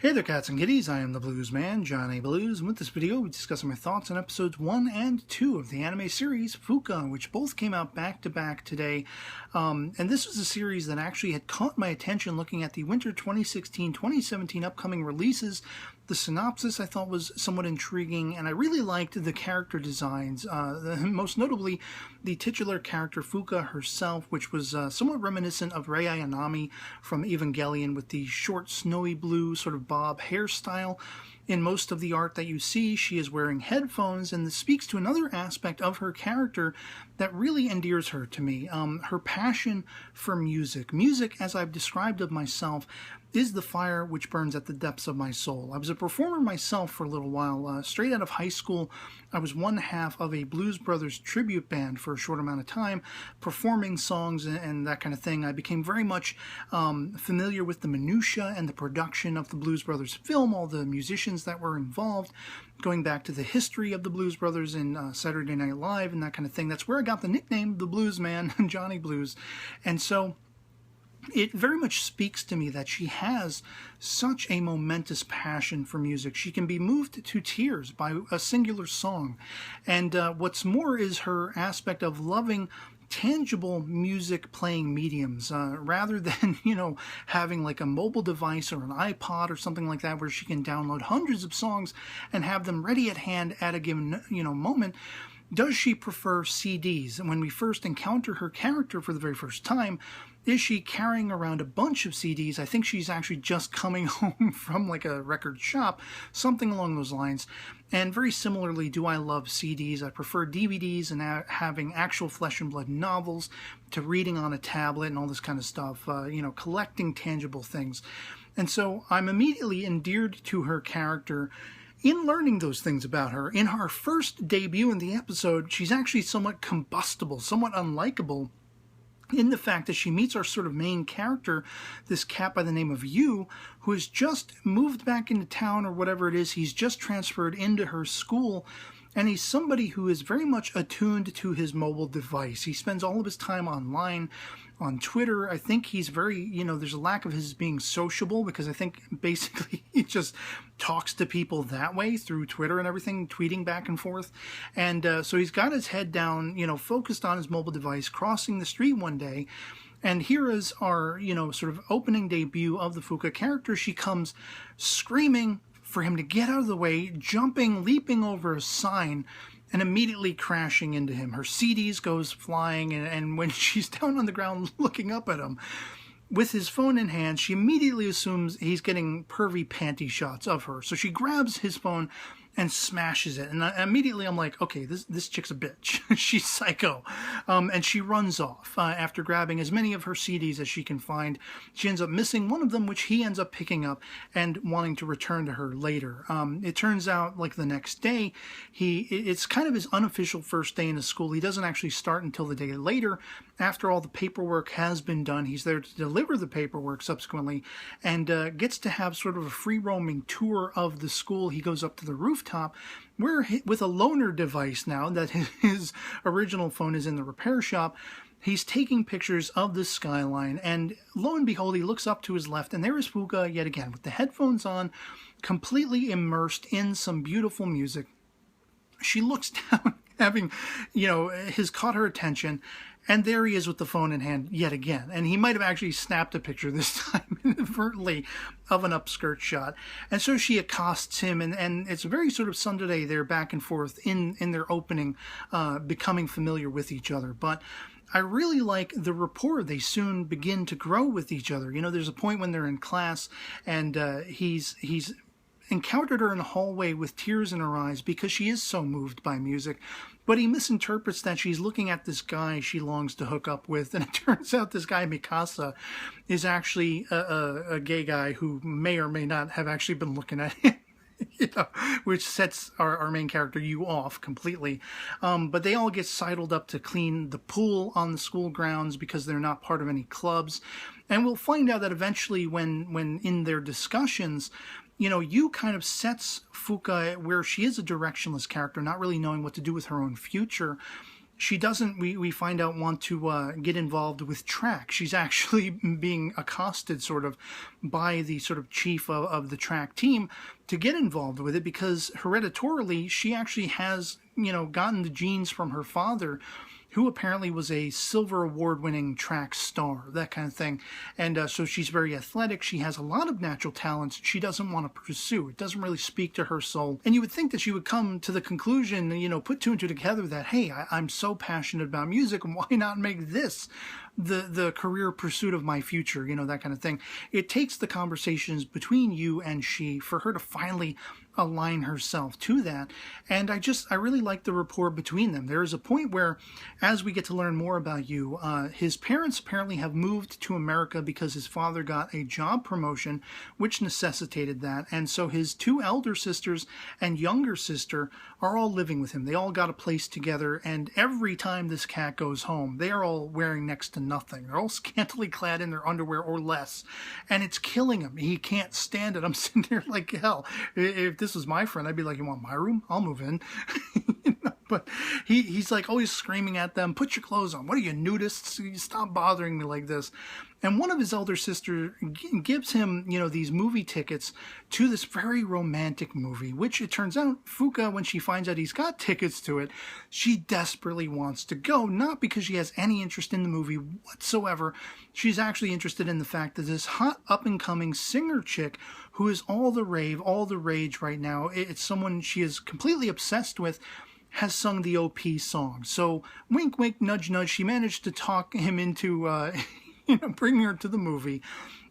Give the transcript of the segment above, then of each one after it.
Hey there, cats and kitties. I am the Blues Man, Johnny Blues, and with this video, we'll be discussing my thoughts on episodes 1 and 2 of the anime series Fuuka, which both came out back-to-back today. And this was a series that actually had caught my attention looking at the winter 2016-2017 upcoming releases. The synopsis I thought was somewhat intriguing, and I really liked the character designs, most notably the titular character Fuuka herself, which was somewhat reminiscent of Rei Ayanami from Evangelion with the short snowy blue sort of bob hairstyle. In most of the art that you see, she is wearing headphones, and this speaks to another aspect of her character that really endears her to me, her passion for music. Music, as I've described of myself, is the fire which burns at the depths of my soul. I was a performer myself for a little while. Straight out of high school, I was one half of a Blues Brothers tribute band for a short amount of time, performing songs and that kind of thing. I became very much familiar with the minutiae and the production of the Blues Brothers film, all the musicians that were involved, going back to the history of the Blues Brothers in Saturday Night Live and that kind of thing. That's where I got the nickname, the Blues Man, Johnny Blues. And so it very much speaks to me that she has such a momentous passion for music. She can be moved to tears by a singular song. And what's more is her aspect of loving tangible music playing mediums rather than, having like a mobile device or an iPod or something like that where she can download hundreds of songs and have them ready at hand at a given, moment. Does she prefer CDs? And when we first encounter her character for the very first time, is she carrying around a bunch of CDs? I think she's actually just coming home from like a record shop, something along those lines. And very similarly, do I love CDs? I prefer DVDs and having actual flesh and blood novels to reading on a tablet and all this kind of stuff, collecting tangible things. And so I'm immediately endeared to her character in learning those things about her. In her first debut in the episode, she's actually somewhat combustible, somewhat unlikable, in the fact that she meets our sort of main character, this cat by the name of Yu, who has just moved back into town or whatever it is. He's just transferred into her school, and he's somebody who is very much attuned to his mobile device. He spends all of his time online, on Twitter. I think he's very, there's a lack of his being sociable, because I think basically he just talks to people that way through Twitter and everything, tweeting back and forth. And so he's got his head down, focused on his mobile device, crossing the street one day. And here is our, sort of opening debut of the Fuuka character. She comes screaming for him to get out of the way, jumping, leaping over a sign, and immediately crashing into him. Her CDs goes flying, and when she's down on the ground looking up at him, with his phone in hand, she immediately assumes he's getting pervy panty shots of her. So she grabs his phone and smashes it. And immediately I'm like, okay, this chick's a bitch. She's psycho. And she runs off after grabbing as many of her CDs as she can find. She ends up missing one of them, which he ends up picking up and wanting to return to her later. It turns out, like the next day, it's kind of his unofficial first day in the school. He doesn't actually start until the day later. After all the paperwork has been done, he's there to deliver the paperwork subsequently, and gets to have sort of a free-roaming tour of the school. He goes up to the rooftop, where with a loaner device now that his original phone is in the repair shop, he's taking pictures of the skyline, and lo and behold, he looks up to his left, and there is Fuuka yet again, with the headphones on, completely immersed in some beautiful music. She looks down, having, has caught her attention, and there he is with the phone in hand yet again. And he might have actually snapped a picture this time inadvertently of an upskirt shot. And so she accosts him, and it's very sort of Sunday they're back and forth in their opening, becoming familiar with each other. But I really like the rapport they soon begin to grow with each other. There's a point when they're in class, and he's encountered her in the hallway with tears in her eyes because she is so moved by music. But he misinterprets that she's looking at this guy she longs to hook up with, and it turns out this guy, Mikasa, is actually a gay guy who may or may not have actually been looking at him. Which sets our main character Yu off completely. But they all get sidled up to clean the pool on the school grounds because they're not part of any clubs. And we'll find out that eventually when in their discussions, Yu kind of sets Fuuka where she is a directionless character, not really knowing what to do with her own future. she doesn't, we find out, want to get involved with track. She's actually being accosted sort of by the sort of chief of the track team to get involved with it, because hereditarily she actually has, gotten the genes from her father, who apparently was a silver award-winning track star, that kind of thing. And so she's very athletic. She has a lot of natural talents she doesn't want to pursue. It doesn't really speak to her soul. And you would think that she would come to the conclusion, put two and two together that, hey, I'm so passionate about music, and why not make this the career pursuit of my future, that kind of thing. It takes the conversations between you and she for her to finally align herself to that. And I really like the rapport between them. There is a point where, as we get to learn more about you, his parents apparently have moved to America because his father got a job promotion, which necessitated that. And so his two elder sisters and younger sister are all living with him. They all got a place together, and every time this cat goes home, they are all wearing next to nothing. They're all scantily clad in their underwear or less, and it's killing him. He can't stand it. I'm sitting there like, hell, if this was my friend, I'd be like, you want my room? I'll move in. But he's like always screaming at them, put your clothes on. What are you, nudists? Stop bothering me like this. And one of his elder sisters gives him, these movie tickets to this very romantic movie, which it turns out Fuuka, when she finds out he's got tickets to it, she desperately wants to go, not because she has any interest in the movie whatsoever. She's actually interested in the fact that this hot up-and-coming singer chick who is all the rave, all the rage right now, it's someone she is completely obsessed with, has sung the OP song. So wink, wink, nudge, nudge, she managed to talk him into bringing her to the movie.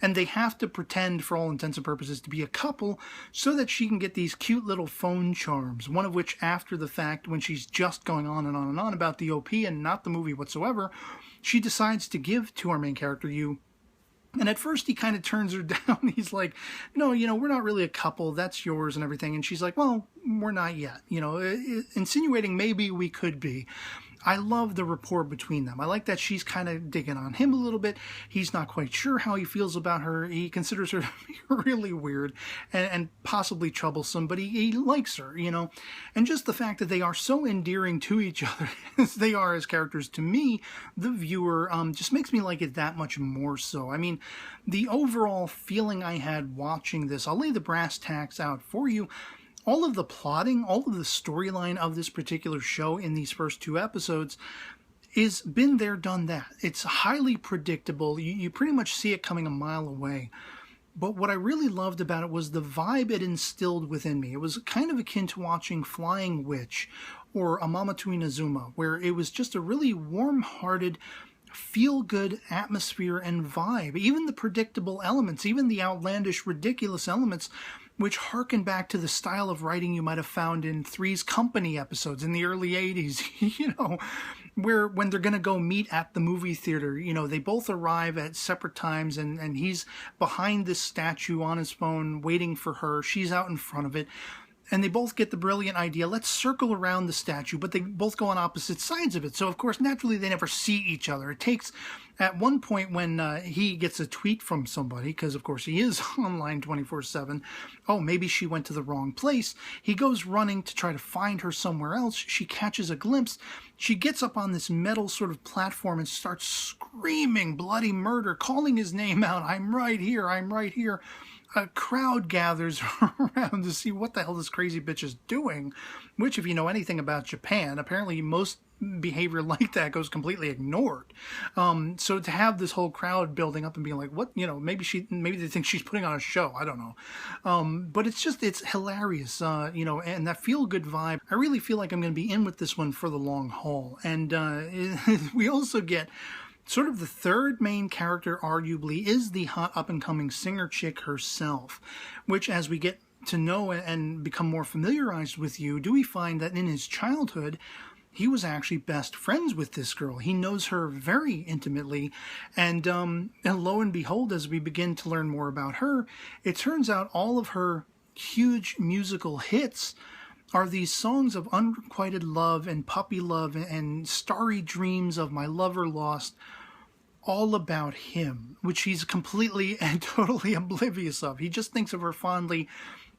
And they have to pretend, for all intents and purposes, to be a couple so that she can get these cute little phone charms, one of which, after the fact, when she's just going on and on and on about the OP and not the movie whatsoever, she decides to give to our main character, you. And at first he kind of turns her down. He's like, no, we're not really a couple. That's yours and everything. And she's like, well, we're not yet. Insinuating maybe we could be. I love the rapport between them. I like that she's kind of digging on him a little bit. He's not quite sure how he feels about her. He considers her to be really weird and possibly troublesome, but he likes her, And just the fact that they are so endearing to each other as they are as characters, to me, the viewer, just makes me like it that much more so. I mean, the overall feeling I had watching this, I'll lay the brass tacks out for you. All of the plotting, all of the storyline of this particular show in these first two episodes is been there, done that. It's highly predictable. You pretty much see it coming a mile away. But what I really loved about it was the vibe it instilled within me. It was kind of akin to watching Flying Witch or Amama to Inazuma, where it was just a really warm-hearted, feel-good atmosphere and vibe. Even the predictable elements, even the outlandish, ridiculous elements, which harken back to the style of writing you might have found in Three's Company episodes in the early 80s, where when they're going to go meet at the movie theater, they both arrive at separate times, and he's behind this statue on his phone waiting for her. She's out in front of it. And they both get the brilliant idea, let's circle around the statue, but they both go on opposite sides of it. So, of course, naturally, they never see each other. It takes, at one point when he gets a tweet from somebody, because, of course, he is online 24/7, oh, maybe she went to the wrong place. He goes running to try to find her somewhere else. She catches a glimpse. She gets up on this metal sort of platform and starts screaming bloody murder, calling his name out, I'm right here, I'm right here. A crowd gathers around to see what the hell this crazy bitch is doing, which, if you know anything about Japan, apparently most behavior like that goes completely ignored. So to have this whole crowd building up and being like, what, maybe they think she's putting on a show. I don't know. But it's hilarious, and that feel-good vibe. I really feel like I'm going to be in with this one for the long haul. And we also get sort of the third main character, arguably, is the hot up-and-coming singer chick herself, which, as we get to know and become more familiarized with you, do we find that in his childhood, he was actually best friends with this girl. He knows her very intimately, and lo and behold, as we begin to learn more about her, it turns out all of her huge musical hits are these songs of unrequited love and puppy love and starry dreams of my lover lost, all about him, which he's completely and totally oblivious of. He just thinks of her fondly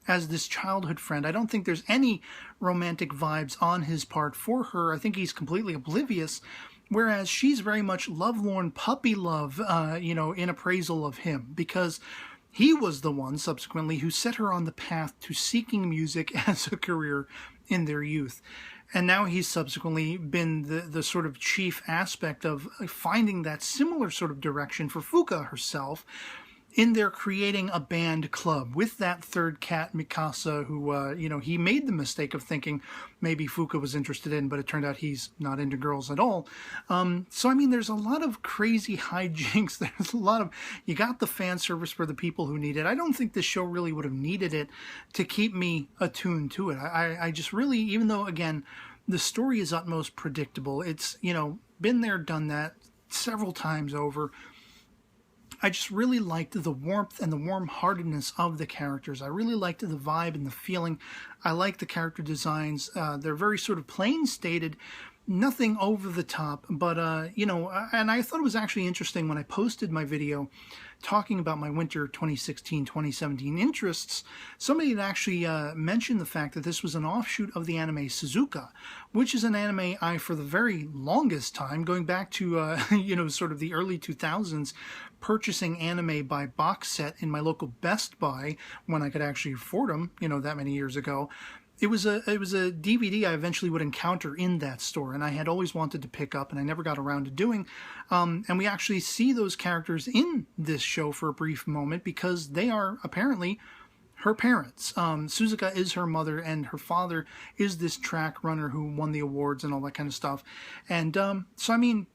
as this childhood friend. I don't think there's any romantic vibes on his part for her. I think he's completely oblivious, whereas she's very much lovelorn puppy love, in appraisal of him, because he was the one, subsequently, who set her on the path to seeking music as a career in their youth. And now he's subsequently been the sort of chief aspect of finding that similar sort of direction for Fuuka herself, in their creating a band club with that third cat, Mikasa, who, he made the mistake of thinking maybe Fuuka was interested in, but it turned out he's not into girls at all. So, I mean, there's a lot of crazy hijinks. There's a lot of, you got the fan service for the people who need it. I don't think this show really would have needed it to keep me attuned to it. I just really, even though, again, the story is utmost predictable, it's, been there, done that several times over, I just really liked the warmth and the warm-heartedness of the characters. I really liked the vibe and the feeling. I like the character designs. They're very sort of plain-stated, nothing over the top, but, and I thought it was actually interesting when I posted my video talking about my winter 2016-2017 interests. Somebody had actually mentioned the fact that this was an offshoot of the anime Suzuka, which is an anime I, for the very longest time, going back to, sort of the early 2000s, purchasing anime by box set in my local Best Buy when I could actually afford them, that many years ago. It was a DVD I eventually would encounter in that store, and I had always wanted to pick up, and I never got around to doing. And we actually see those characters in this show for a brief moment, because they are apparently her parents. Suzuka is her mother, and her father is this track runner who won the awards and all that kind of stuff. And so, I mean,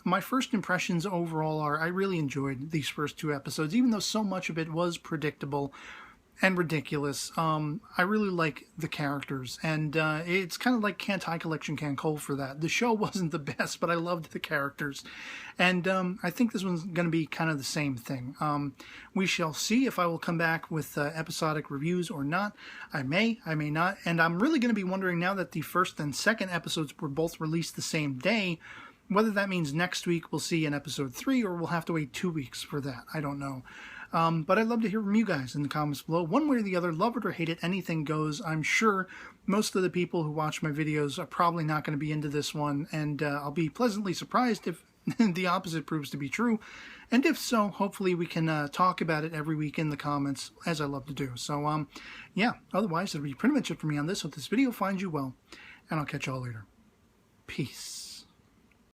my first impressions overall are I really enjoyed these first two episodes, even though so much of it was predictable and ridiculous. I really like the characters, and it's kind of like Can't High Collection Can Cole for that. The show wasn't the best, but I loved the characters, and I think this one's going to be kind of the same thing. We shall see if I will come back with episodic reviews or not. I may not, and I'm really going to be wondering, now that the first and second episodes were both released the same day, whether that means next week we'll see an episode 3, or we'll have to wait 2 weeks for that. I don't know. But I'd love to hear from you guys in the comments below. One way or the other, love it or hate it, anything goes. I'm sure most of the people who watch my videos are probably not going to be into this one, and I'll be pleasantly surprised if the opposite proves to be true. And if so, hopefully we can talk about it every week in the comments, as I love to do. So, yeah, otherwise, that'll be pretty much it for me on this. Hope this video finds you well, and I'll catch y'all later. Peace.